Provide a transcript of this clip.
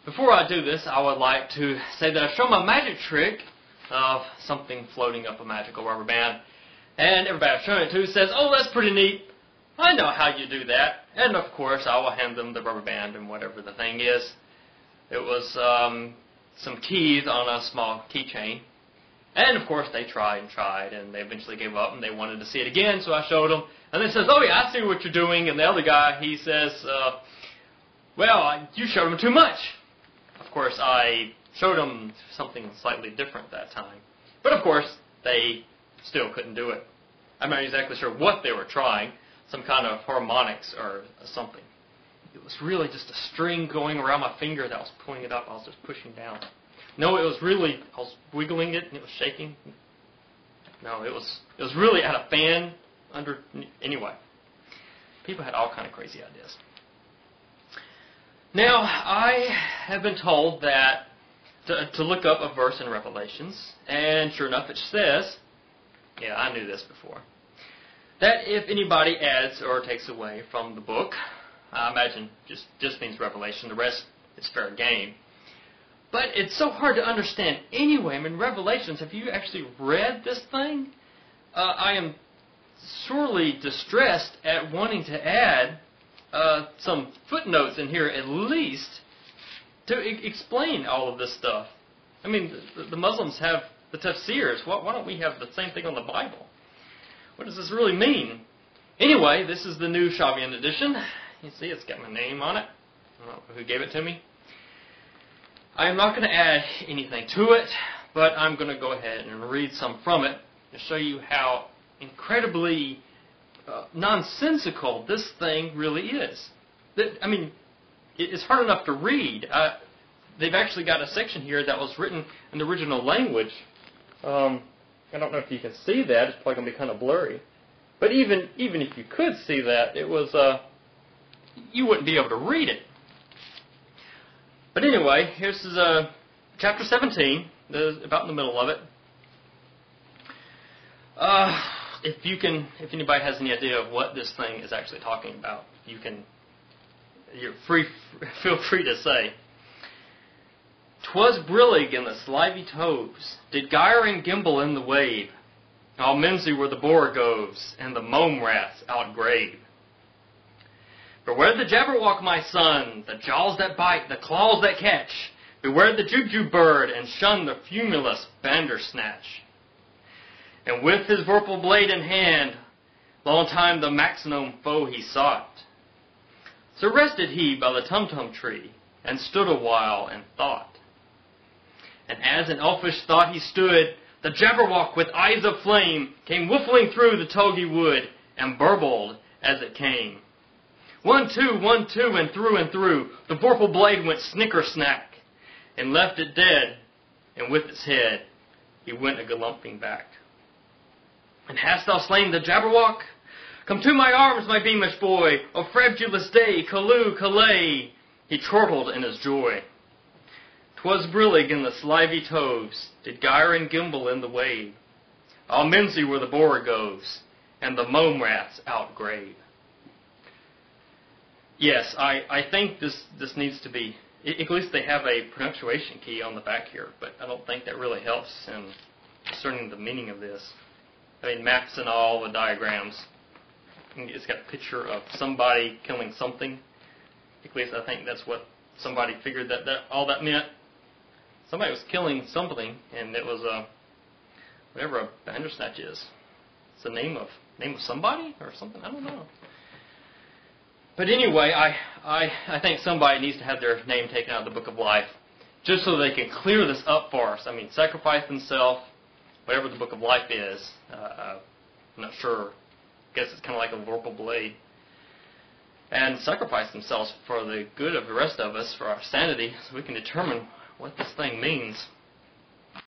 Before I do this, I would like to say that I show my magic trick of something floating up a magical rubber band. And everybody I've shown it to says, "Oh, that's pretty neat. I know how you do that." And of course, I will hand them the rubber band and whatever the thing is. It was some keys on a small keychain. And of course, they tried and tried, and they eventually gave up, and they wanted to see it again, so I showed them. And they says, "Oh yeah, I see what you're doing." And the other guy, he says, "Well, you showed them too much." Of course, I showed them something slightly different that time. But of course, they still couldn't do it. I'm not exactly sure what they were trying, some kind of harmonics or something. It was really just a string going around my finger that was pulling it up. I was just pushing down. No, it was really, I was wiggling it and it was shaking. No, it was really at a fan under, anyway. People had all kind of crazy ideas. Now, I have been told that to look up a verse in Revelations, and sure enough it says, yeah, I knew this before, that if anybody adds or takes away from the book, I imagine just means Revelation, the rest is fair game. But it's so hard to understand anyway. I mean, Revelations, have you actually read this thing? I am sorely distressed at wanting to add some footnotes in here at least to explain all of this stuff. I mean, the Muslims have the tafsirs. Why don't we have the same thing on the Bible? What does this really mean? Anyway, this is the new Shavian edition. You see, it's got my name on it. I don't know who gave it to me. I'm not going to add anything to it, but I'm going to go ahead and read some from it to show you how incredibly nonsensical this thing really is. I mean, it's hard enough to read. They've actually got a section here that was written in the original language. I don't know if you can see that. It's probably going to be kind of blurry. But even if you could see that, it was you wouldn't be able to read it. But anyway, here's chapter 17, about in the middle of it. If anybody has any idea of what this thing is actually talking about, feel free to say. "'Twas brillig in the slivy toves, did gyre and gimble in the wave. All mimsy were the borogoves, and the mome rats outgrave. Beware the jabberwock, my son, the jaws that bite, the claws that catch. Beware the jubjub bird, and shun the fumulous bandersnatch. And with his vorpal blade in hand, long time the maximum foe he sought. So rested he by the tumtum tree, and stood a while and thought. And as in elfish thought he stood, the jabberwock with eyes of flame came whiffling through the togy wood, and burbled as it came. 1, 2, 1, 2, and through, the vorpal blade went snicker-snack, and left it dead, and with its head he went a-galumping back. And hast thou slain the jabberwock? Come to my arms, my beamish boy, O frabjulous day, Callooh, Callay, he chortled in his joy. 'Twas brillig in the slivy toves, did gyre and gimble in the wave. All mimsy were the borogoves, and the mome rats outgrave. Yes, I think this needs to be, at least they have a pronunciation key on the back here, but I don't think that really helps in discerning the meaning of this. I mean, maps and all, the diagrams. It's got a picture of somebody killing something. At least I think that's what somebody figured that all that meant. Somebody was killing something, and it was whatever a bandersnatch is. It's the name of somebody or something. I don't know. But anyway, I think somebody needs to have their name taken out of the Book of Life, just so they can clear this up for us. I mean, sacrifice themselves, whatever the Book of Life is. I'm not sure. I guess it's kind of like a vorpal blade. And sacrifice themselves for the good of the rest of us, for our sanity, so we can determine what this thing means.